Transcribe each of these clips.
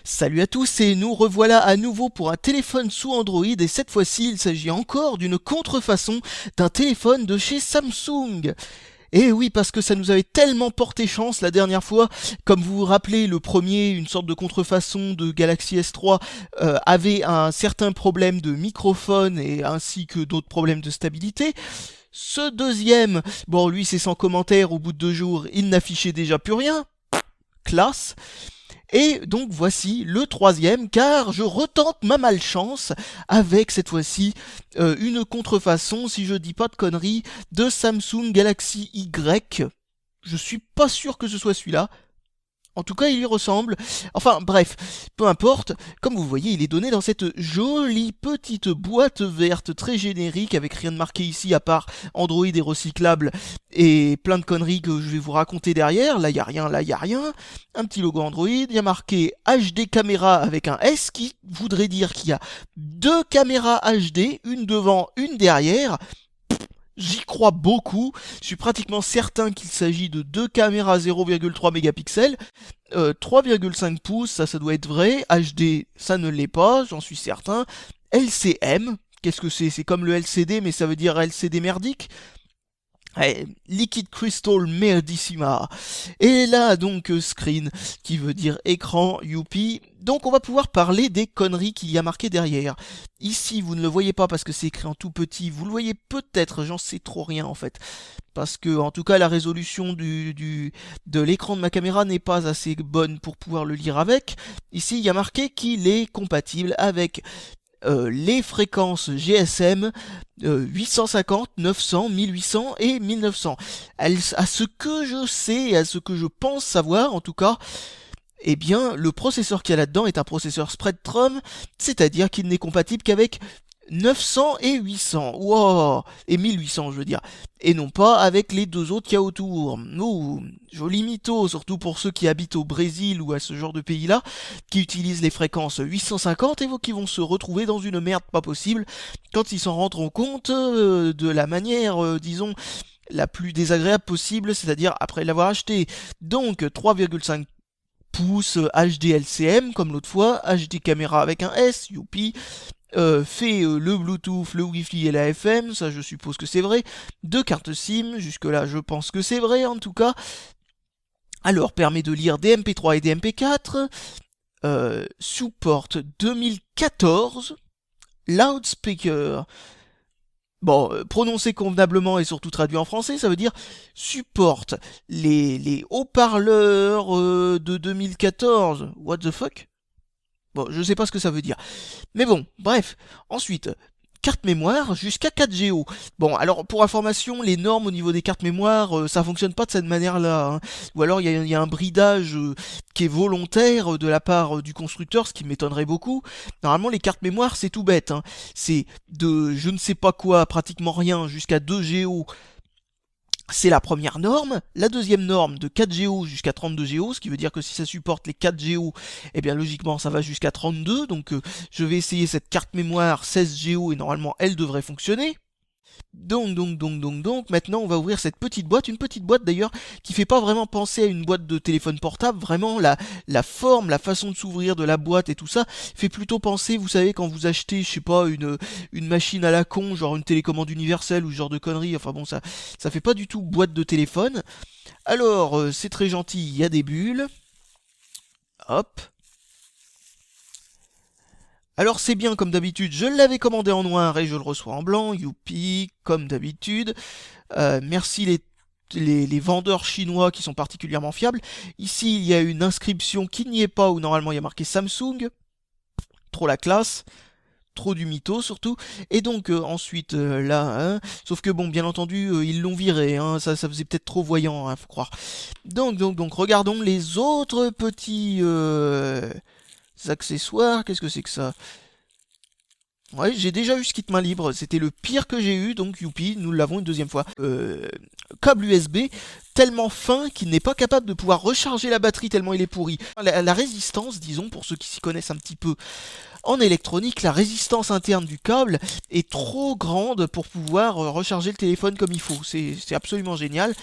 Salut à tous et nous revoilà à nouveau pour un téléphone sous Android et cette fois-ci il s'agit encore d'une contrefaçon d'un téléphone de chez Samsung. Et oui, parce que ça nous avait tellement porté chance la dernière fois. Comme vous vous rappelez, le premier, une sorte de contrefaçon de Galaxy S3, avait un certain problème de microphone et ainsi que d'autres problèmes de stabilité. Ce deuxième, bon lui c'est sans commentaire, au bout de 2 jours, il n'affichait déjà plus rien. Classe. Et donc voici le troisième, car je retente ma malchance avec cette fois-ci une contrefaçon, si je dis pas de conneries, de Samsung Galaxy Y. Je suis pas sûr que ce soit celui-là. En tout cas, il y ressemble. Enfin, bref, peu importe. Comme vous voyez, il est donné dans cette jolie petite boîte verte très générique avec rien de marqué ici à part Android et recyclable et plein de conneries que je vais vous raconter derrière. Là, il y a rien, là, il y a rien. Un petit logo Android. Il y a marqué HD caméra avec un S qui voudrait dire qu'il y a deux caméras HD, une devant, une derrière. J'y crois beaucoup, je suis pratiquement certain qu'il s'agit de deux caméras 0,3 mégapixels, 3,5 pouces, ça doit être vrai, HD ça ne l'est pas, j'en suis certain, LCM, qu'est-ce que c'est? C'est comme le LCD mais ça veut dire LCD merdique. Ouais, Liquid Crystal Merdissima. Et là donc screen qui veut dire écran, youpi. Donc on va pouvoir parler des conneries qu'il y a marquées derrière. Ici vous ne le voyez pas parce que c'est écrit en tout petit. Vous le voyez peut-être, j'en sais trop rien en fait. Parce que en tout cas la résolution de l'écran de ma caméra n'est pas assez bonne pour pouvoir le lire avec. Ici il y a marqué qu'il est compatible avec les fréquences GSM 850, 900, 1800 et 1900. À ce que je sais et à ce que je pense savoir en tout cas, eh bien le processeur qu'il y a là-dedans est un processeur Spreadtrum, c'est-à-dire qu'il n'est compatible qu'avec 900 et 800, wow, et 1800 je veux dire, et non pas avec les deux autres qu'il y a autour. Ouh, joli mytho, surtout pour ceux qui habitent au Brésil ou à ce genre de pays-là, qui utilisent les fréquences 850 et qui vont se retrouver dans une merde pas possible quand ils s'en rendront compte de la manière, disons, la plus désagréable possible, c'est-à-dire après l'avoir acheté. Donc 3,5 pouces HD LCM comme l'autre fois, HD caméra avec un S, youpi, fait le Bluetooth, le Wi-Fi et la FM, ça je suppose que c'est vrai. Deux cartes SIM, jusque là je pense que c'est vrai en tout cas. Alors permet de lire des MP3 et des MP4. Supporte 2014. Loudspeaker. Bon, prononcé convenablement et surtout traduit en français, ça veut dire supporte les haut-parleurs de 2014. What the fuck? Bon, je sais pas ce que ça veut dire. Mais bon, bref. Ensuite, carte mémoire jusqu'à 4 Go. Bon, alors pour information, les normes au niveau des cartes mémoire, ça fonctionne pas de cette manière-là, hein. Ou alors il y a un bridage qui est volontaire de la part du constructeur, ce qui m'étonnerait beaucoup. Normalement, les cartes mémoire, c'est tout bête, hein. C'est de je ne sais pas quoi, pratiquement rien, jusqu'à 2 Go. C'est la première norme. La deuxième norme de 4 Go jusqu'à 32 Go, ce qui veut dire que si ça supporte les 4 Go, eh bien logiquement ça va jusqu'à 32. Donc je vais essayer cette carte mémoire 16 Go et normalement elle devrait fonctionner. Donc, maintenant on va ouvrir cette petite boîte, une petite boîte d'ailleurs qui fait pas vraiment penser à une boîte de téléphone portable, vraiment la forme, la façon de s'ouvrir de la boîte et tout ça fait plutôt penser, vous savez, quand vous achetez, je sais pas, une machine à la con, genre une télécommande universelle ou ce genre de conneries, enfin bon, ça fait pas du tout boîte de téléphone. Alors, c'est très gentil, il y a des bulles, hop. Alors c'est bien comme d'habitude, je l'avais commandé en noir et je le reçois en blanc, youpi, comme d'habitude. Merci les vendeurs chinois qui sont particulièrement fiables. Ici il y a une inscription qui n'y est pas où normalement il y a marqué Samsung. Trop la classe. Trop du mytho surtout. Et donc ensuite là, hein, sauf que bon bien entendu ils l'ont viré, hein, ça faisait peut-être trop voyant, hein, faut croire. Donc regardons les autres petits accessoires, qu'est-ce que c'est que ça? Ouais, j'ai déjà eu ce kit main libre, c'était le pire que j'ai eu, donc youpi, nous l'avons une deuxième fois. Câble USB tellement fin qu'il n'est pas capable de pouvoir recharger la batterie tellement il est pourri. La résistance, disons, pour ceux qui s'y connaissent un petit peu en électronique, la résistance interne du câble est trop grande pour pouvoir recharger le téléphone comme il faut. C'est absolument génial.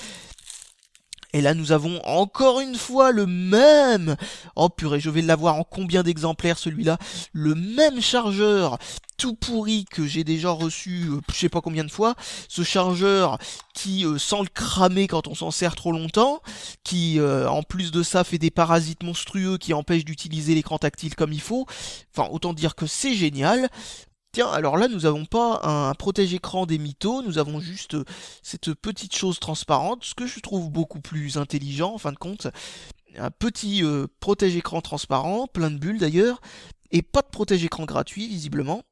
Et là, nous avons encore une fois le même. Oh purée, je vais l'avoir en combien d'exemplaires celui-là? Le même chargeur tout pourri que j'ai déjà reçu, je sais pas combien de fois. Ce chargeur qui sent le cramer quand on s'en sert trop longtemps, qui en plus de ça fait des parasites monstrueux qui empêchent d'utiliser l'écran tactile comme il faut. Enfin, autant dire que c'est génial. Tiens, alors là, nous n'avons pas un protège-écran des mythos, nous avons juste cette petite chose transparente, ce que je trouve beaucoup plus intelligent en fin de compte. Un petit protège-écran transparent, plein de bulles d'ailleurs, et pas de protège-écran gratuit visiblement.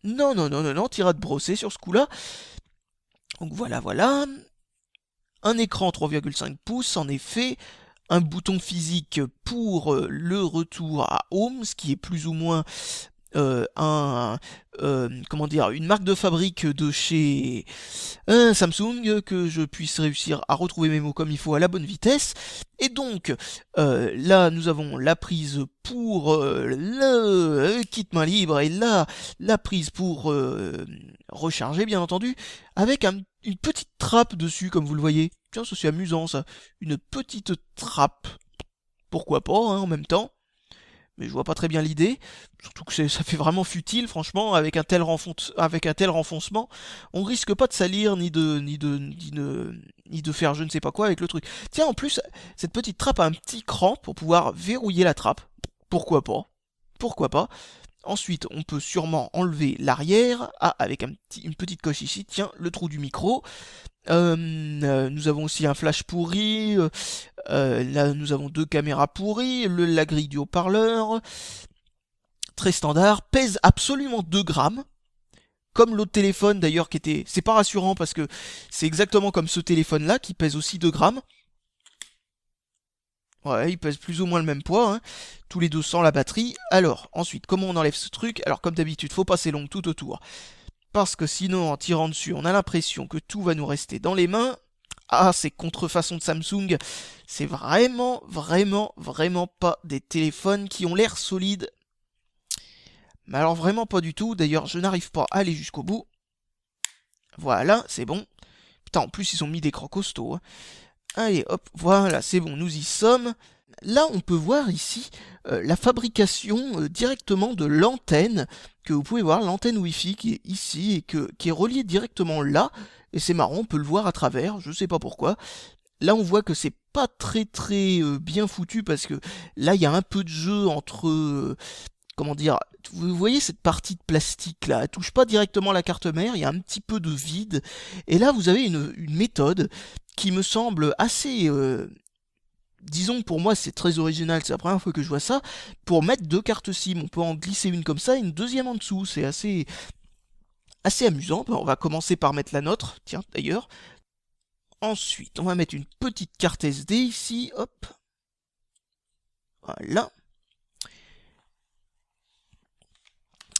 Non, non, non, non, non, tira de brosser sur ce coup-là. Donc voilà, voilà. Un écran 3,5 pouces, en effet. Un bouton physique pour le retour à Home, ce qui est plus ou moins comment dire, une marque de fabrique de chez Samsung, que je puisse réussir à retrouver mes mots comme il faut à la bonne vitesse. Et donc là nous avons la prise pour le kit main libre, et là la prise pour recharger bien entendu, avec une petite trappe dessus comme vous le voyez. Tiens, ça c'est amusant ça, une petite trappe, pourquoi pas hein, en même temps. Mais je vois pas très bien l'idée, surtout que ça fait vraiment futile, franchement, avec un tel renfoncement, on risque pas de salir ni de faire je ne sais pas quoi avec le truc. Tiens, en plus, cette petite trappe a un petit cran pour pouvoir verrouiller la trappe. Pourquoi pas? Pourquoi pas? Ensuite, on peut sûrement enlever l'arrière. Ah, avec une petite coche ici, tiens, le trou du micro. Nous avons aussi un flash pourri. Là, nous avons deux caméras pourries. La grille du haut-parleur. Très standard. Pèse absolument 2 grammes. Comme l'autre téléphone d'ailleurs qui était... C'est pas rassurant parce que c'est exactement comme ce téléphone-là qui pèse aussi 2 grammes. Ouais, ils pèsent plus ou moins le même poids, hein. Tous les deux sans la batterie. Alors, ensuite, comment on enlève ce truc? Alors, comme d'habitude, faut passer l'ongle tout autour. Parce que sinon, en tirant dessus, on a l'impression que tout va nous rester dans les mains. Ah, ces contrefaçons de Samsung, c'est vraiment, vraiment, vraiment pas des téléphones qui ont l'air solides. Mais alors vraiment pas du tout, d'ailleurs je n'arrive pas à aller jusqu'au bout. Voilà, c'est bon. Putain, en plus ils ont mis des crocs costauds, hein. Allez, hop, voilà, c'est bon, nous y sommes. Là, on peut voir ici la fabrication directement de l'antenne, que vous pouvez voir, l'antenne Wi-Fi qui est ici et qui est reliée directement là. Et c'est marrant, on peut le voir à travers, je sais pas pourquoi. Là, on voit que c'est pas très très bien foutu parce que là, il y a un peu de jeu entre... comment dire, vous voyez cette partie de plastique là, elle touche pas directement la carte mère, il y a un petit peu de vide. Et là, vous avez une méthode qui me semble assez... disons que pour moi c'est très original, c'est la première fois que je vois ça, pour mettre 2 cartes SIM, on peut en glisser une comme ça et une deuxième en dessous, c'est assez amusant. On va commencer par mettre la nôtre, tiens d'ailleurs. Ensuite on va mettre une petite carte SD ici, hop, voilà.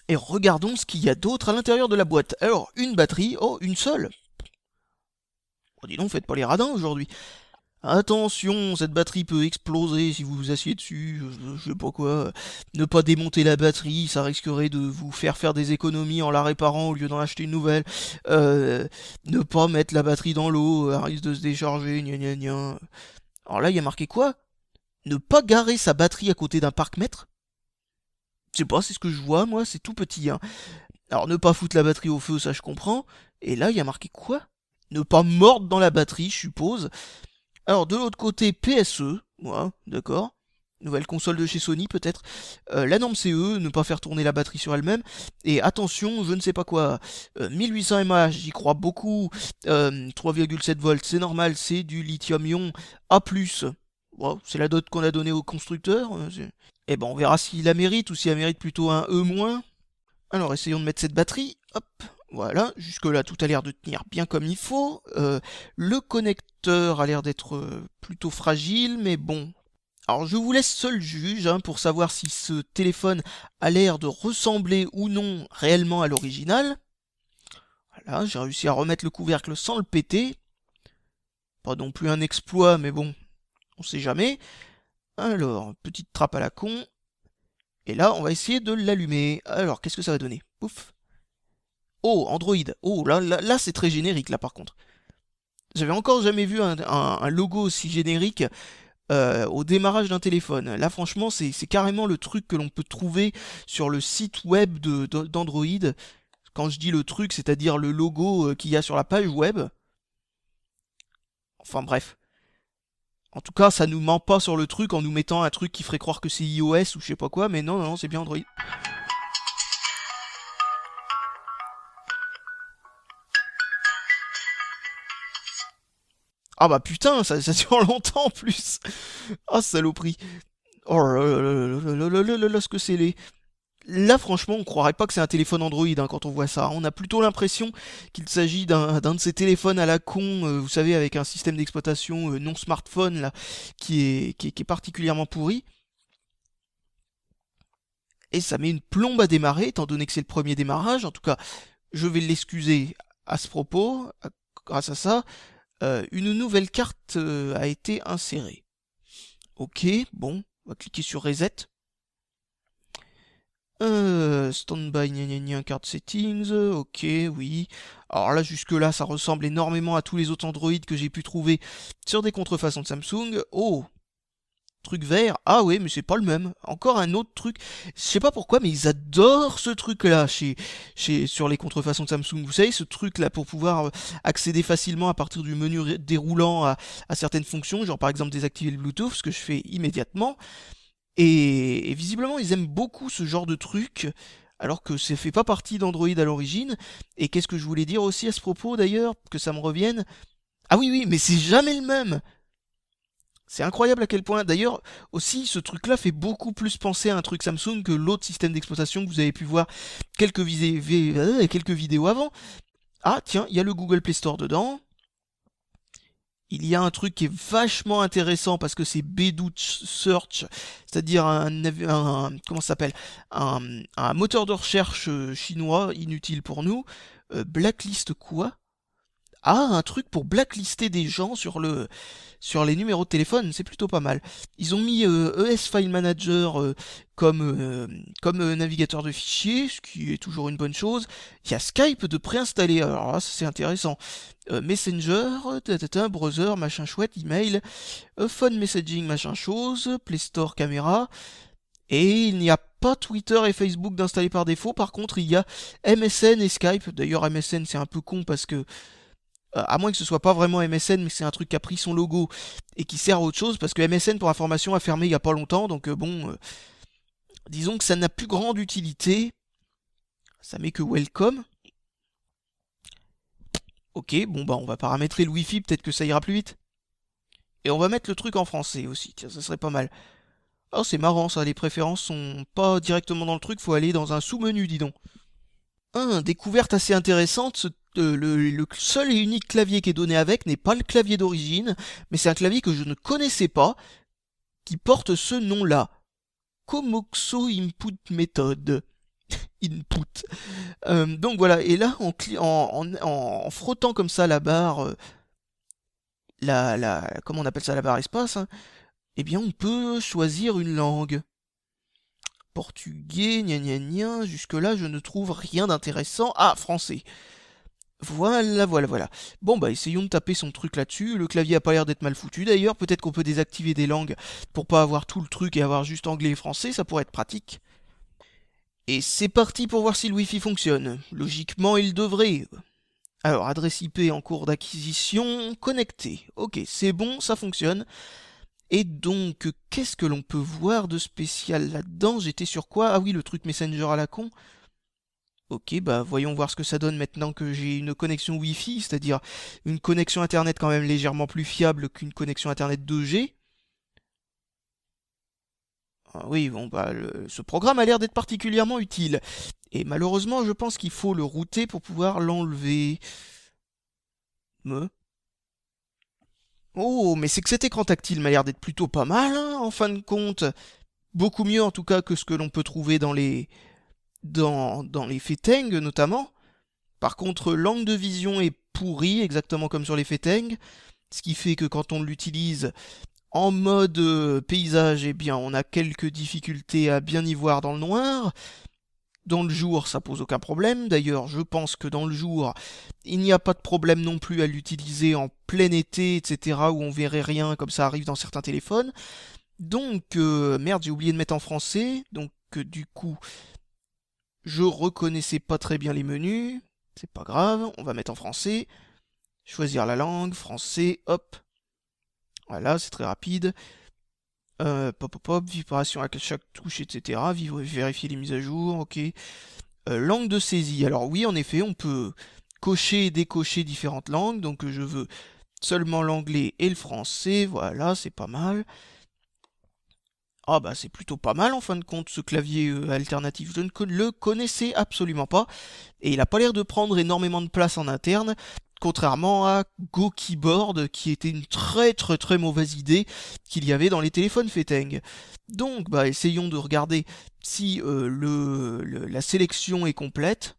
Et regardons ce qu'il y a d'autre à l'intérieur de la boîte. Alors, une batterie, oh, une seule. Oh, dis donc, faites pas les radins aujourd'hui. Attention, cette batterie peut exploser si vous vous assiez dessus, je sais pas quoi. Ne pas démonter la batterie, ça risquerait de vous faire des économies en la réparant au lieu d'en acheter une nouvelle. Ne pas mettre la batterie dans l'eau, elle risque de se décharger, gna gna gna. Alors là, il y a marqué quoi? Ne pas garer sa batterie à côté d'un parc-mètre? Je sais pas, c'est ce que je vois, moi, c'est tout petit, hein. Alors, ne pas foutre la batterie au feu, ça je comprends. Et là, il y a marqué quoi? Ne pas mordre dans la batterie, je suppose. Alors, de l'autre côté, PSE, ouais, d'accord. Nouvelle console de chez Sony, peut-être. La norme CE, ne pas faire tourner la batterie sur elle-même. Et attention, je ne sais pas quoi. 1800 mAh, j'y crois beaucoup. 3,7 volts, c'est normal, c'est du lithium-ion A+. Bon, c'est la dot qu'on a donnée au constructeur. Et ben, on verra s'il la mérite ou s'il la mérite plutôt un E-. Alors, essayons de mettre cette batterie. Hop. Voilà, jusque-là tout a l'air de tenir bien comme il faut. Le connecteur a l'air d'être plutôt fragile, mais bon. Alors je vous laisse seul juge hein, pour savoir si ce téléphone a l'air de ressembler ou non réellement à l'original. Voilà, j'ai réussi à remettre le couvercle sans le péter. Pas non plus un exploit, mais bon, on sait jamais. Alors, petite trappe à la con. Et là, on va essayer de l'allumer. Alors, qu'est-ce que ça va donner? Pouf. Oh, Android. Oh, là c'est très générique, là, par contre. J'avais encore jamais vu un logo aussi générique au démarrage d'un téléphone. Là, franchement, c'est carrément le truc que l'on peut trouver sur le site web d'Android. Quand je dis le truc, c'est-à-dire le logo qu'il y a sur la page web. Enfin bref. En tout cas, ça nous ment pas sur le truc en nous mettant un truc qui ferait croire que c'est iOS ou je sais pas quoi, mais non, non, non, c'est bien Android. Ah bah putain, ça dure longtemps en plus. Ah saloperie. Oh là là là là là là là là, ce que c'est les. Là, franchement, on croirait pas que c'est un téléphone Android quand on voit ça. On a plutôt l'impression qu'il s'agit d'un de ces téléphones à la con, vous savez, avec un système d'exploitation non smartphone là, qui est particulièrement pourri. Et ça met une plombe à démarrer, étant donné que c'est le premier démarrage. En tout cas, je vais l'excuser à ce propos. Grâce à ça, une nouvelle carte a été insérée. Ok, bon, on va cliquer sur Reset. Standby, gna gna gna, card settings, ok, oui. Alors là, jusque-là, ça ressemble énormément à tous les autres Android que j'ai pu trouver sur des contrefaçons de Samsung. Oh, truc vert, ah ouais, mais c'est pas le même. Encore un autre truc. Je sais pas pourquoi, mais ils adorent ce truc-là sur les contrefaçons de Samsung. Vous savez, ce truc-là pour pouvoir accéder facilement à partir du menu déroulant à certaines fonctions, genre par exemple désactiver le Bluetooth, ce que je fais immédiatement. Et visiblement, ils aiment beaucoup ce genre de truc, alors que ça fait pas partie d'Android à l'origine. Et qu'est-ce que je voulais dire aussi à ce propos d'ailleurs, que ça me revienne. Ah oui, oui, mais c'est jamais le même. C'est incroyable à quel point. D'ailleurs, aussi, ce truc-là fait beaucoup plus penser à un truc Samsung que l'autre système d'exploitation que vous avez pu voir quelques vidéos avant. Ah, tiens, il y a le Google Play Store dedans. Il y a un truc qui est vachement intéressant parce que c'est Baidu Search, c'est-à-dire comment ça s'appelle, un moteur de recherche chinois inutile pour nous. Blacklist quoi? Ah, un truc pour blacklister des gens sur les numéros de téléphone, c'est plutôt pas mal. Ils ont mis ES File Manager comme navigateur de fichiers, ce qui est toujours une bonne chose. Il y a Skype de préinstaller, alors là, ça, c'est intéressant. Messenger, browser, machin chouette, email, phone messaging, machin chose, Play Store, caméra. Et il n'y a pas Twitter et Facebook d'installer par défaut. Par contre, il y a MSN et Skype. D'ailleurs, MSN, c'est un peu con parce que à moins que ce soit pas vraiment MSN, mais c'est un truc qui a pris son logo et qui sert à autre chose, parce que MSN, pour information, a fermé il y a pas longtemps, donc disons que ça n'a plus grande utilité. Ça met que welcome. Ok, bon bah on va paramétrer le Wi-Fi, peut-être que ça ira plus vite. Et on va mettre le truc en français aussi, tiens, ça serait pas mal. Oh, c'est marrant ça, les préférences sont pas directement dans le truc, faut aller dans un sous-menu, dis donc. Découverte assez intéressante, le seul et unique clavier qui est donné avec n'est pas le clavier d'origine, mais c'est un clavier que je ne connaissais pas, qui porte ce nom-là. Komoxo Input Method. Input. Donc voilà, et là, en frottant comme ça la barre, comment on appelle ça, la barre espace, hein, eh bien on peut choisir une langue. Portugais, gna gna gna, jusque-là je ne trouve rien d'intéressant. Ah, français. Voilà, voilà, voilà. Bon bah essayons de taper son truc là-dessus. Le clavier a pas l'air d'être mal foutu d'ailleurs. Peut-être qu'on peut désactiver des langues pour pas avoir tout le truc et avoir juste anglais et français, ça pourrait être pratique. Et c'est parti pour voir si le Wi-Fi fonctionne. Logiquement, il devrait. Alors, adresse IP en cours d'acquisition, connecté. Ok, c'est bon, ça fonctionne. Et donc, qu'est-ce que l'on peut voir de spécial là-dedans? J'étais sur quoi? Ah oui, le truc Messenger à la con. Ok, bah voyons voir ce que ça donne maintenant que j'ai une connexion Wi-Fi, c'est-à-dire une connexion Internet quand même légèrement plus fiable qu'une connexion Internet 2G. Ah oui, bon bah ce programme a l'air d'être particulièrement utile. Et malheureusement, je pense qu'il faut le router pour pouvoir l'enlever. Me. Oh, mais c'est que cet écran tactile m'a l'air d'être plutôt pas mal, hein, en fin de compte. Beaucoup mieux en tout cas que ce que l'on peut trouver dans les Feteng notamment. Par contre, l'angle de vision est pourri, exactement comme sur les Feteng, ce qui fait que quand on l'utilise en mode paysage, eh bien, on a quelques difficultés à bien y voir dans le noir. Dans le jour, ça pose aucun problème. D'ailleurs, je pense que dans le jour, il n'y a pas de problème non plus à l'utiliser en plein été, etc., où on verrait rien, comme ça arrive dans certains téléphones. Donc, merde, j'ai oublié de mettre en français. Donc, du coup, je reconnaissais pas très bien les menus. C'est pas grave, on va mettre en français. Choisir la langue, français, hop. Voilà, c'est très rapide. Pop, pop, pop, vibration à chaque touche, etc. Vérifier les mises à jour, ok. Langue de saisie. Alors oui, en effet, on peut cocher et décocher différentes langues. Donc je veux seulement l'anglais et le français. Voilà, c'est pas mal. Ah bah c'est plutôt pas mal en fin de compte ce clavier alternatif. Je ne le connaissais absolument pas. Et il a pas l'air de prendre énormément de place en interne. Contrairement à Go Keyboard, qui était une très mauvaise idée qu'il y avait dans les téléphones Feteng. Donc, bah, essayons de regarder si la sélection est complète.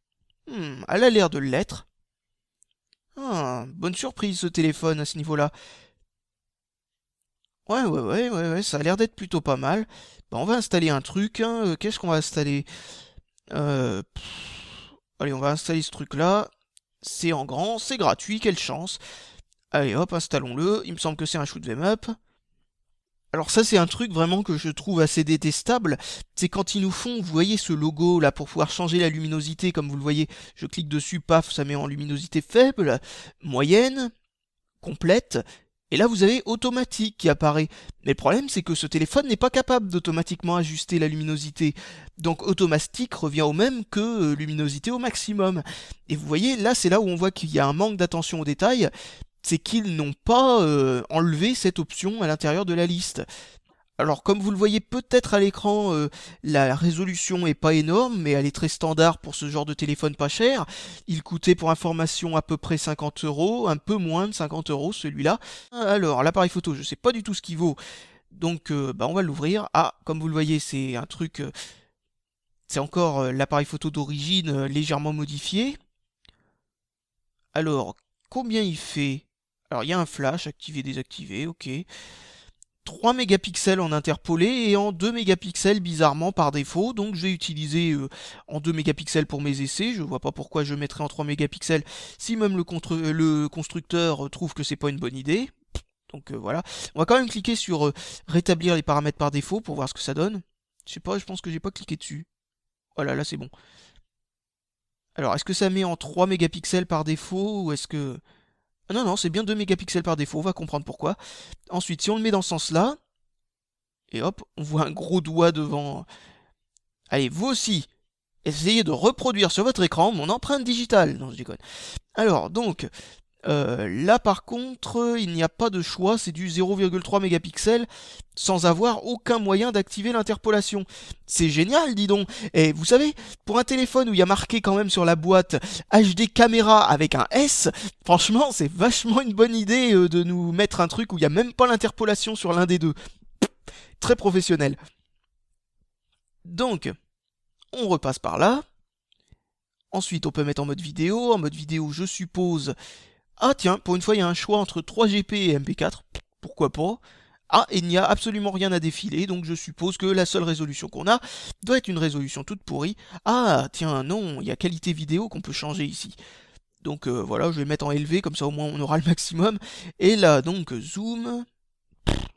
Elle a l'air de l'être. Ah, bonne surprise ce téléphone à ce niveau-là. Ouais, ça a l'air d'être plutôt pas mal. Bah, on va installer un truc, hein. Qu'est-ce qu'on va installer? Allez, on va installer ce truc-là. C'est en grand, c'est gratuit, quelle chance. Allez hop, installons-le. Il me semble que c'est un shoot 'em up. Alors ça c'est un truc vraiment que je trouve assez détestable, c'est quand ils nous font, vous voyez ce logo là pour pouvoir changer la luminosité, comme vous le voyez, je clique dessus, paf, ça met en luminosité faible, moyenne, complète, et là vous avez automatique qui apparaît. Mais le problème c'est que ce téléphone n'est pas capable d'automatiquement ajuster la luminosité, donc automatique revient au même que luminosité au maximum. Et vous voyez, là c'est là où on voit qu'il y a un manque d'attention aux détails, c'est qu'ils n'ont pas enlevé cette option à l'intérieur de la liste. Alors comme vous le voyez peut-être à l'écran, la résolution est pas énorme, mais elle est très standard pour ce genre de téléphone pas cher. Il coûtait pour information à peu près 50 €, un peu moins de 50 € celui-là. Alors l'appareil photo, je sais pas du tout ce qu'il vaut, donc bah, on va l'ouvrir. Ah, comme vous le voyez, c'est un truc, c'est encore l'appareil photo d'origine légèrement modifié. Alors, combien il fait? Alors il y a un flash, activé, désactivé, ok. 3 mégapixels en interpolé et en 2 mégapixels bizarrement par défaut, donc je vais utiliser en 2 mégapixels pour mes essais, je vois pas pourquoi je mettrais en 3 mégapixels si même le constructeur trouve que c'est pas une bonne idée. Donc voilà, on va quand même cliquer sur rétablir les paramètres par défaut pour voir ce que ça donne. Je sais pas, je pense que j'ai pas cliqué dessus. Voilà, là c'est bon. Alors est-ce que ça met en 3 mégapixels par défaut ou est-ce que... Ah non, non, c'est bien 2 mégapixels par défaut, on va comprendre pourquoi. Ensuite, si on le met dans ce sens-là, et hop, on voit un gros doigt devant. Allez, vous aussi, essayez de reproduire sur votre écran mon empreinte digitale. Non, je déconne. Alors, donc, là par contre, il n'y a pas de choix, c'est du 0,3 mégapixels sans avoir aucun moyen d'activer l'interpolation. C'est génial, dis donc. Et vous savez, pour un téléphone où il y a marqué quand même sur la boîte HD caméra avec un S, franchement, c'est vachement une bonne idée de nous mettre un truc où il n'y a même pas l'interpolation sur l'un des deux. Très professionnel. Donc, on repasse par là. Ensuite, on peut mettre en mode vidéo. En mode vidéo, je suppose... Ah tiens, pour une fois, il y a un choix entre 3GP et MP4. Pourquoi pas? Ah, et il n'y a absolument rien à défiler, donc je suppose que la seule résolution qu'on a doit être une résolution toute pourrie. Ah, tiens, non, il y a qualité vidéo qu'on peut changer ici. Donc voilà, je vais mettre en élevé, comme ça au moins on aura le maximum. Et là, donc, zoom...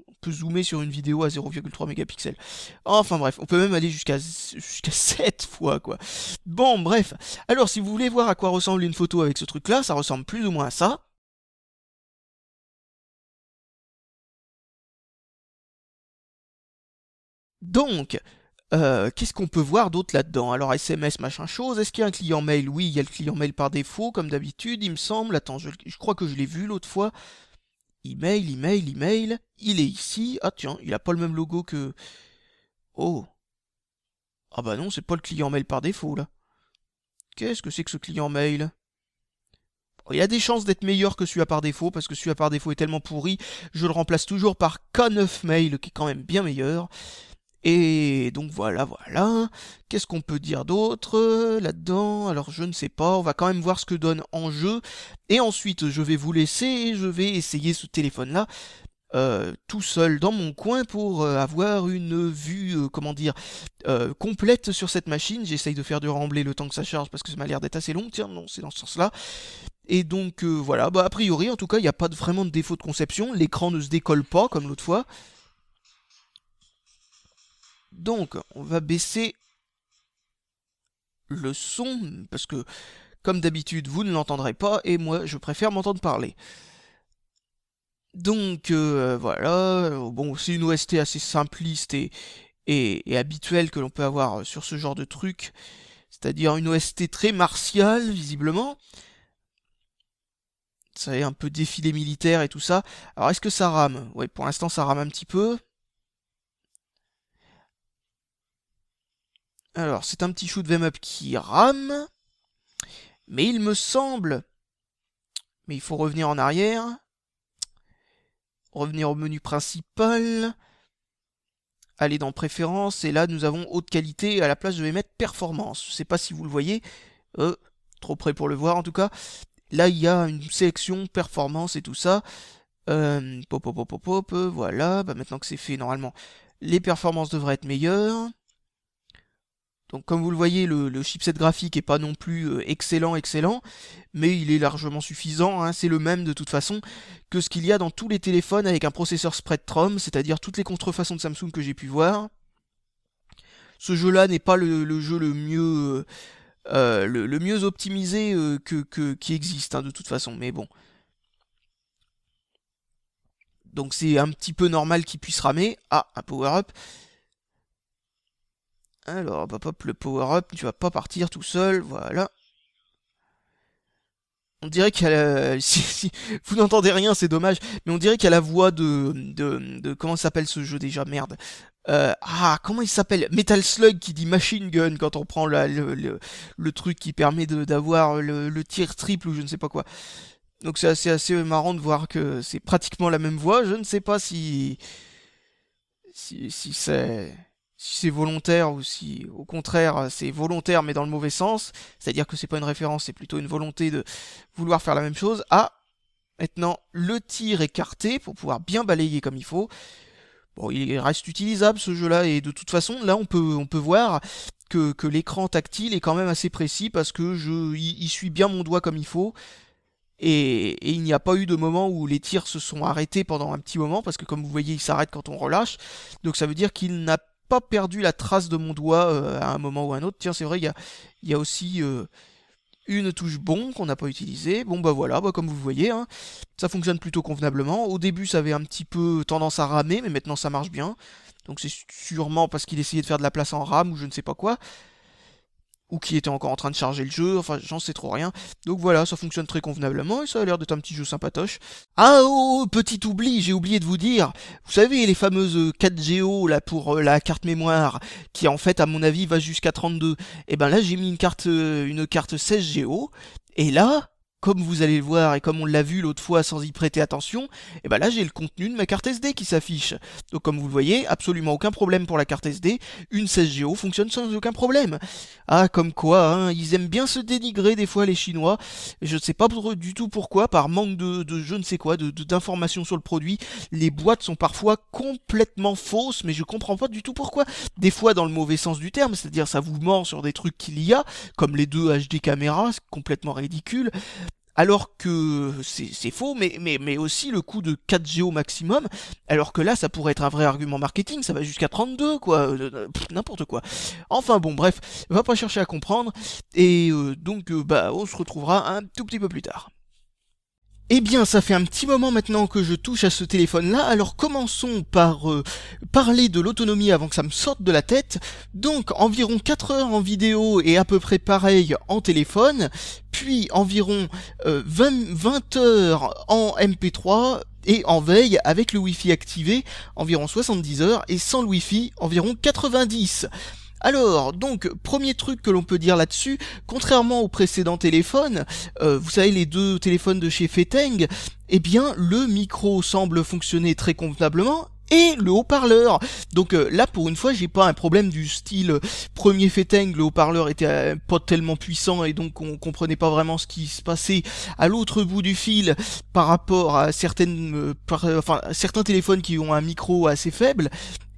On peut zoomer sur une vidéo à 0,3 mégapixels. Enfin bref, on peut même aller jusqu'à 7 fois, quoi. Bon, bref. Alors, si vous voulez voir à quoi ressemble une photo avec ce truc-là, ça ressemble plus ou moins à ça. Donc, qu'est-ce qu'on peut voir d'autre là-dedans? Alors, SMS, machin chose. Est-ce qu'il y a un client mail? Oui, il y a le client mail par défaut, comme d'habitude, il me semble. Attends, je crois que je l'ai vu l'autre fois. Email. Il est ici. Ah tiens, il a pas le même logo que... Oh. Ah bah non, c'est pas le client mail par défaut, là. Qu'est-ce que c'est que ce client mail? Il y a des chances d'être meilleur que celui-là par défaut, parce que celui-là par défaut est tellement pourri, je le remplace toujours par K9 Mail, qui est quand même bien meilleur. Et donc voilà. Qu'est-ce qu'on peut dire d'autre là-dedans? Alors je ne sais pas, on va quand même voir ce que donne en jeu. Et ensuite je vais vous laisser et je vais essayer ce téléphone-là tout seul dans mon coin pour avoir une vue, complète sur cette machine. J'essaye de faire du remblai le temps que ça charge parce que ça m'a l'air d'être assez long. Tiens, non, c'est dans ce sens-là. Et donc voilà, bah a priori en tout cas, il n'y a pas vraiment de défaut de conception. L'écran ne se décolle pas comme l'autre fois. Donc, on va baisser le son, parce que, comme d'habitude, vous ne l'entendrez pas, et moi, je préfère m'entendre parler. Donc, voilà, bon, c'est une OST assez simpliste et habituelle que l'on peut avoir sur ce genre de truc, c'est-à-dire une OST très martiale, visiblement. Ça est un peu défilé militaire et tout ça. Alors, est-ce que ça rame? Ouais, pour l'instant, ça rame un petit peu. Alors, c'est un petit shoot 'em up qui rame. Mais il me semble... Mais il faut revenir en arrière. Revenir au menu principal. Aller dans Préférences. Et là, nous avons Haute qualité. À la place, je vais mettre Performance. Je sais pas si vous le voyez. Trop près pour le voir, en tout cas. Là, il y a une sélection Performance et tout ça. Voilà. Bah, maintenant que c'est fait, normalement, les performances devraient être meilleures. Donc comme vous le voyez, le chipset graphique est pas non plus excellent, mais il est largement suffisant, hein, c'est le même de toute façon que ce qu'il y a dans tous les téléphones avec un processeur Spreadtrum, c'est-à-dire toutes les contrefaçons de Samsung que j'ai pu voir. Ce jeu-là n'est pas le jeu le mieux optimisé qui existe, hein, de toute façon, mais bon. Donc c'est un petit peu normal qu'il puisse ramer. Ah, un power-up. Alors, hop, le power-up, tu vas pas partir tout seul, voilà. On dirait qu'il y a si vous n'entendez rien, c'est dommage, mais on dirait qu'il y a la voix de comment s'appelle ce jeu déjà, merde. Comment il s'appelle? Metal Slug qui dit Machine Gun quand on prend le truc qui permet d'avoir le tir triple ou je ne sais pas quoi. Donc c'est assez marrant de voir que c'est pratiquement la même voix, je ne sais pas si c'est volontaire ou si au contraire c'est volontaire mais dans le mauvais sens, c'est-à-dire que c'est pas une référence, c'est plutôt une volonté de vouloir faire la même chose. Ah, maintenant le tir écarté pour pouvoir bien balayer comme il faut. Bon, il reste utilisable ce jeu-là et de toute façon là on peut voir que l'écran tactile est quand même assez précis parce que il suit bien mon doigt comme il faut. Et il n'y a pas eu de moment où les tirs se sont arrêtés pendant un petit moment, parce que comme vous voyez, il s'arrête quand on relâche. Donc ça veut dire qu'il n'a pas perdu la trace de mon doigt à un moment ou à un autre. Tiens, c'est vrai, il y a aussi une touche bon qu'on n'a pas utilisée. Bon bah voilà, bah, comme vous le voyez, hein, ça fonctionne plutôt convenablement. Au début, ça avait un petit peu tendance à ramer, mais maintenant ça marche bien. Donc c'est sûrement parce qu'il essayait de faire de la place en RAM ou je ne sais pas quoi, ou qui était encore en train de charger le jeu, enfin j'en sais trop rien. Donc voilà, ça fonctionne très convenablement et ça a l'air d'être un petit jeu sympatoche. Ah oh, petit oubli, j'ai oublié de vous dire, vous savez les fameuses 4Go là pour la carte mémoire, qui en fait à mon avis va jusqu'à 32, et ben là j'ai mis une carte 16Go, et là, comme vous allez le voir et comme on l'a vu l'autre fois sans y prêter attention, et ben là j'ai le contenu de ma carte SD qui s'affiche. Donc comme vous le voyez, absolument aucun problème pour la carte SD, une 16Go fonctionne sans aucun problème. Ah comme quoi, hein, ils aiment bien se dénigrer des fois les Chinois, je ne sais pas du tout pourquoi, par manque de je ne sais quoi, d'informations sur le produit, les boîtes sont parfois complètement fausses, mais je comprends pas du tout pourquoi. Des fois dans le mauvais sens du terme, c'est-à-dire ça vous ment sur des trucs qu'il y a, comme les deux HD caméras, c'est complètement ridicule. Alors que c'est faux, mais aussi le coût de 4Go maximum, alors que là, ça pourrait être un vrai argument marketing, ça va jusqu'à 32, quoi, n'importe quoi. Enfin bon, bref, va pas chercher à comprendre, et bah, on se retrouvera un tout petit peu plus tard. Eh bien, ça fait un petit moment maintenant que je touche à ce téléphone-là, alors commençons par parler de l'autonomie avant que ça me sorte de la tête. Donc, environ 4 heures en vidéo et à peu près pareil en téléphone, puis environ 20 heures en MP3, et en veille avec le Wi-Fi activé, environ 70 heures, et sans le Wi-Fi, environ 90. Alors, donc, premier truc que l'on peut dire là-dessus, contrairement aux précédents téléphones, vous savez les deux téléphones de chez Feteng, eh bien le micro semble fonctionner très convenablement, et le haut-parleur. Donc là pour une fois j'ai pas un problème du style premier Feteng, le haut-parleur était pas tellement puissant et donc on comprenait pas vraiment ce qui se passait à l'autre bout du fil par rapport à certains téléphones qui ont un micro assez faible.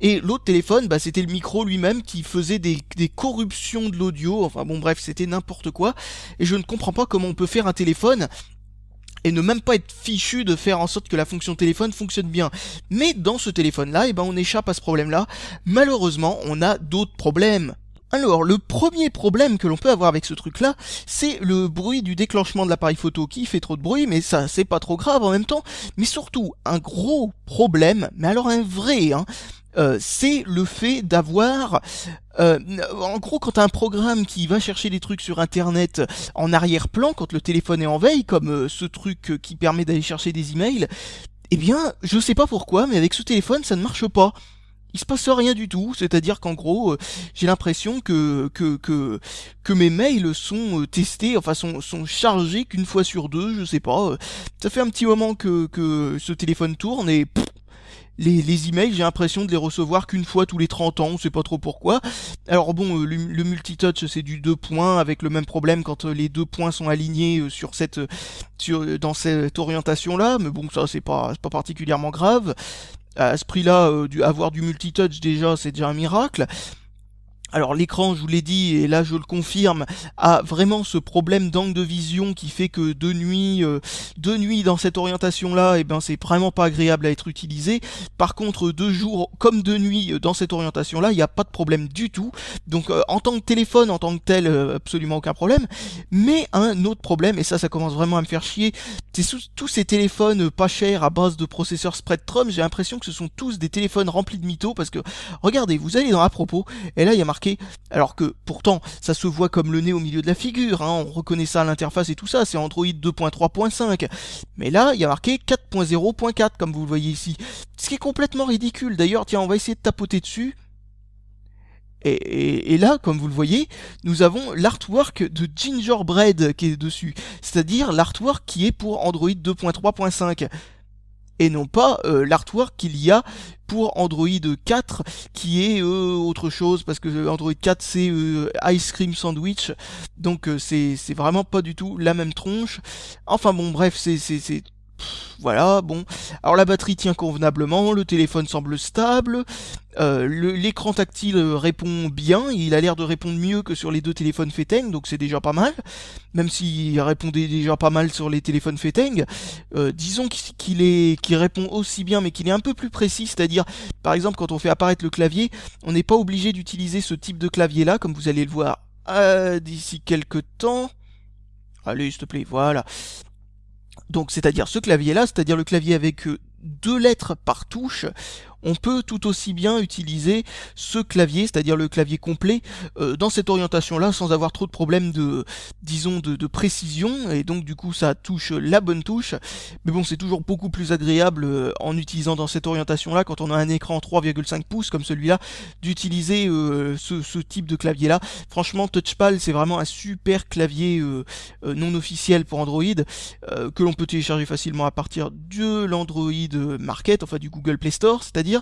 Et l'autre téléphone, bah, c'était le micro lui-même qui faisait des corruptions de l'audio. Enfin bon bref, c'était n'importe quoi. Et je ne comprends pas comment on peut faire un téléphone et ne même pas être fichu de faire en sorte que la fonction téléphone fonctionne bien. Mais dans ce téléphone-là, eh ben, on échappe à ce problème-là. Malheureusement, on a d'autres problèmes. Alors, le premier problème que l'on peut avoir avec ce truc-là, c'est le bruit du déclenchement de l'appareil photo qui fait trop de bruit, mais ça, c'est pas trop grave en même temps. Mais surtout, un gros problème, mais alors un vrai, hein, c'est le fait d'avoir... en gros, quand t'as un programme qui va chercher des trucs sur internet en arrière-plan, quand le téléphone est en veille, comme ce truc qui permet d'aller chercher des emails, eh bien, je sais pas pourquoi, mais avec ce téléphone, ça ne marche pas. Il se passe rien du tout, c'est-à-dire qu'en gros, j'ai l'impression que mes mails sont testés, enfin sont chargés qu'une fois sur deux, je sais pas. Ça fait un petit moment que ce téléphone tourne et les emails, j'ai l'impression de les recevoir qu'une fois tous les 30 ans, on sait pas trop pourquoi. Alors bon, le multitouch c'est du 2 points, avec le même problème quand les 2 points sont alignés dans cette orientation-là, mais bon, ça c'est pas particulièrement grave. À ce prix-là, avoir du multitouch déjà, c'est déjà un miracle. Alors l'écran, je vous l'ai dit, et là je le confirme, a vraiment ce problème d'angle de vision qui fait que de nuit dans cette orientation-là, eh ben c'est vraiment pas agréable à être utilisé. Par contre, de jour comme de nuit dans cette orientation-là, il n'y a pas de problème du tout. Donc en tant que téléphone, en tant que tel, absolument aucun problème. Mais un autre problème, et ça commence vraiment à me faire chier, c'est tous ces téléphones pas chers à base de processeurs Spreadtrum, j'ai l'impression que ce sont tous des téléphones remplis de mythos, parce que regardez, vous allez dans à propos, et là il y a marqué, alors que pourtant ça se voit comme le nez au milieu de la figure, hein, on reconnaît ça à l'interface et tout ça, c'est Android 2.3.5, mais là il y a marqué 4.0.4 comme vous le voyez ici, ce qui est complètement ridicule. D'ailleurs tiens, on va essayer de tapoter dessus. Et là, comme vous le voyez, nous avons l'artwork de Gingerbread qui est dessus, c'est-à-dire l'artwork qui est pour Android 2.3.5. Et non pas l'artwork qu'il y a pour Android 4 qui est autre chose, parce que Android 4 c'est Ice Cream Sandwich, donc c'est vraiment pas du tout la même tronche. Enfin bon bref, voilà, bon. Alors la batterie tient convenablement, le téléphone semble stable, l'écran tactile répond bien, il a l'air de répondre mieux que sur les deux téléphones Feteng, donc c'est déjà pas mal, même s'il répondait déjà pas mal sur les téléphones Feteng. Disons qu'il répond aussi bien, mais qu'il est un peu plus précis, c'est-à-dire, par exemple, quand on fait apparaître le clavier, on n'est pas obligé d'utiliser ce type de clavier-là, comme vous allez le voir d'ici quelques temps. Allez, s'il te plaît, voilà. Donc c'est-à-dire ce clavier-là, c'est-à-dire le clavier avec 2 lettres par touche, on peut tout aussi bien utiliser ce clavier, c'est-à-dire le clavier complet, dans cette orientation-là, sans avoir trop de problèmes de précision, et donc du coup ça touche la bonne touche. Mais bon, c'est toujours beaucoup plus agréable en utilisant dans cette orientation-là, quand on a un écran 3,5 pouces comme celui-là, d'utiliser ce type de clavier-là. Franchement, Touchpal, c'est vraiment un super clavier non officiel pour Android, que l'on peut télécharger facilement à partir de l'Android Market, enfin du Google Play Store, c'est-à-dire.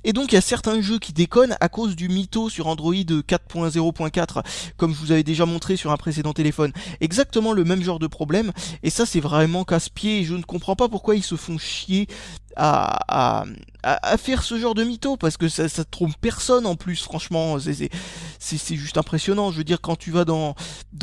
Et donc il y a certains jeux qui déconnent à cause du mytho sur Android 4.0.4, comme je vous avais déjà montré sur un précédent téléphone. Exactement le même genre de problème, et ça c'est vraiment casse-pied, et je ne comprends pas pourquoi ils se font chier à faire ce genre de mytho, parce que ça trompe personne en plus, franchement, c'est juste impressionnant. Je veux dire, quand tu vas dans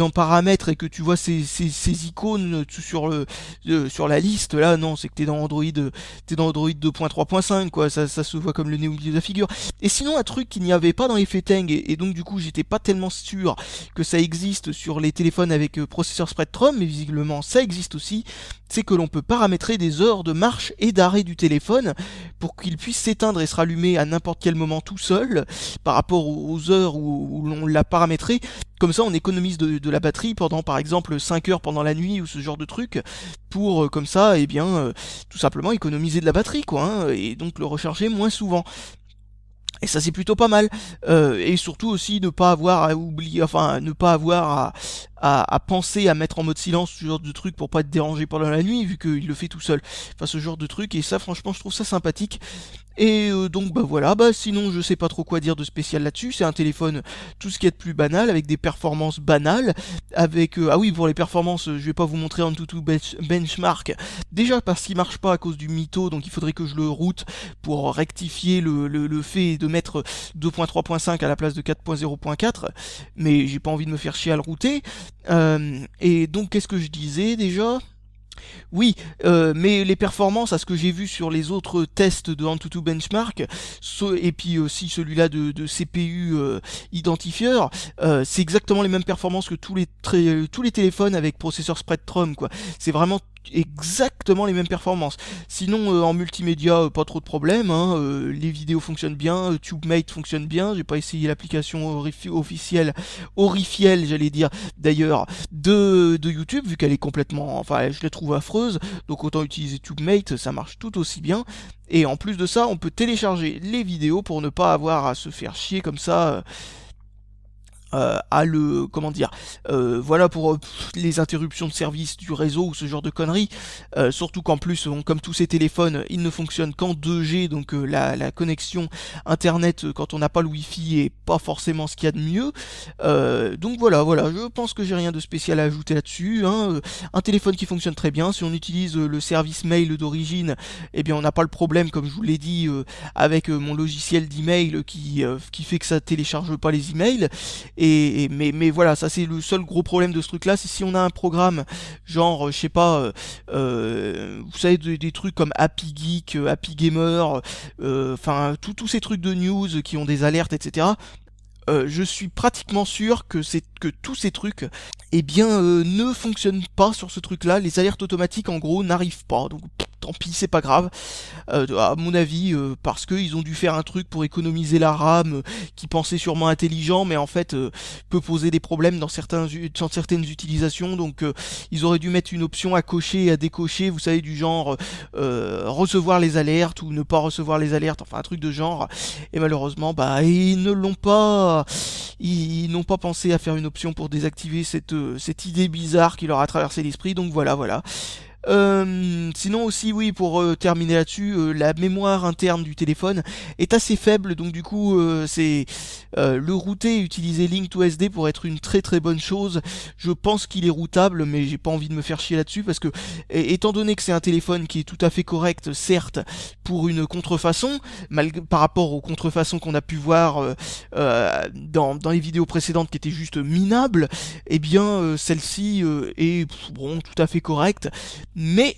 paramètres et que tu vois ces icônes sur la liste, là, non, c'est que t'es dans Android 2.3.5, quoi, ça se voit comme le nez au milieu de la figure. Et sinon, un truc qu'il n'y avait pas dans les Feteng, et donc du coup, j'étais pas tellement sûr que ça existe sur les téléphones avec processeur Spreadtrum, mais visiblement ça existe aussi, c'est que l'on peut paramétrer des heures de marche et d'arrêt du téléphone pour qu'il puisse s'éteindre et se rallumer à n'importe quel moment tout seul par rapport aux heures où l'on l'a paramétré. Comme ça on économise de la batterie pendant par exemple 5 heures pendant la nuit ou ce genre de truc, pour comme ça eh bien tout simplement économiser de la batterie quoi, hein, et donc le recharger moins souvent. Et ça c'est plutôt pas mal, et surtout aussi ne pas avoir à oublier, enfin ne pas avoir à penser à mettre en mode silence ce genre de truc pour pas être dérangé pendant la nuit, vu qu'il le fait tout seul. Enfin, ce genre de truc, et ça, franchement, je trouve ça sympathique. Et donc bah voilà, bah sinon je sais pas trop quoi dire de spécial là-dessus, c'est un téléphone tout ce qui est de plus banal, avec des performances banales, avec ah oui, pour les performances, je vais pas vous montrer AnTuTu Benchmark, déjà parce qu'il marche pas à cause du mytho, donc il faudrait que je le route pour rectifier le fait de mettre 2.3.5 à la place de 4.0.4, mais j'ai pas envie de me faire chier à le router. Et donc qu'est-ce que je disais déjà? Oui, mais les performances, à ce que j'ai vu sur les autres tests de AnTuTu Benchmark, et puis aussi celui-là de CPU identifieur, c'est exactement les mêmes performances que tous les téléphones avec processeur Spreadtrum, quoi. C'est vraiment exactement les mêmes performances. Sinon en multimédia pas trop de problèmes, hein, les vidéos fonctionnent bien, TubeMate fonctionne bien, j'ai pas essayé l'application officielle, Orifiel j'allais dire d'ailleurs, de YouTube, vu qu'elle est complètement, enfin je la trouve affreuse, donc autant utiliser TubeMate, ça marche tout aussi bien. Et en plus de ça, on peut télécharger les vidéos pour ne pas avoir à se faire chier comme ça. À le, comment dire, voilà pour les interruptions de service du réseau ou ce genre de conneries, surtout qu'en plus, comme tous ces téléphones, ils ne fonctionnent qu'en 2G, donc la connexion internet quand on n'a pas le wifi est pas forcément ce qu'il y a de mieux. Donc voilà, je pense que j'ai rien de spécial à ajouter là-dessus, hein. Un téléphone qui fonctionne très bien, si on utilise le service mail d'origine, eh bien on n'a pas le problème, comme je vous l'ai dit, avec mon logiciel d'email qui fait que ça télécharge pas les emails. Mais voilà, ça c'est le seul gros problème de ce truc là, c'est si on a un programme genre je sais pas, vous savez des trucs comme Happy Geek, Happy Gamer, enfin tous ces trucs de news qui ont des alertes, etc. Je suis pratiquement sûr que tous ces trucs eh bien ne fonctionnent pas sur ce truc là, les alertes automatiques en gros n'arrivent pas, donc tant pis, c'est pas grave, à mon avis, parce qu'ils ont dû faire un truc pour économiser la RAM, qui pensait sûrement intelligent, mais en fait peut poser des problèmes dans certaines utilisations, donc ils auraient dû mettre une option à cocher et à décocher, vous savez, du genre recevoir les alertes ou ne pas recevoir les alertes, enfin un truc de genre, et malheureusement, bah ils ne l'ont pas, ils n'ont pas pensé à faire une option pour désactiver cette idée bizarre qui leur a traversé l'esprit, donc voilà. Sinon aussi oui, pour terminer là-dessus, la mémoire interne du téléphone est assez faible, donc du coup c'est le router et utiliser Link2SD pour être une très très bonne chose. Je pense qu'il est routable, mais j'ai pas envie de me faire chier là-dessus parce que étant donné que c'est un téléphone qui est tout à fait correct, certes, pour une contrefaçon, par rapport aux contrefaçons qu'on a pu voir dans les vidéos précédentes qui étaient juste minables, et bien celle-ci est bon, tout à fait correcte. Mais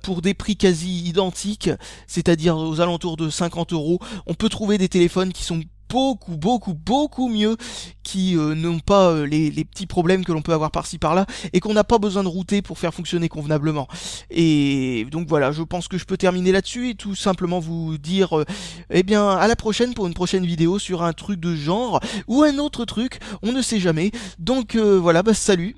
pour des prix quasi identiques, c'est-à-dire aux alentours de 50 €, on peut trouver des téléphones qui sont beaucoup mieux, qui n'ont pas les petits problèmes que l'on peut avoir par-ci par-là, et qu'on n'a pas besoin de router pour faire fonctionner convenablement. Et donc voilà, je pense que je peux terminer là-dessus, et tout simplement vous dire eh bien à la prochaine pour une prochaine vidéo sur un truc de genre, ou un autre truc, on ne sait jamais. Donc voilà, bah salut.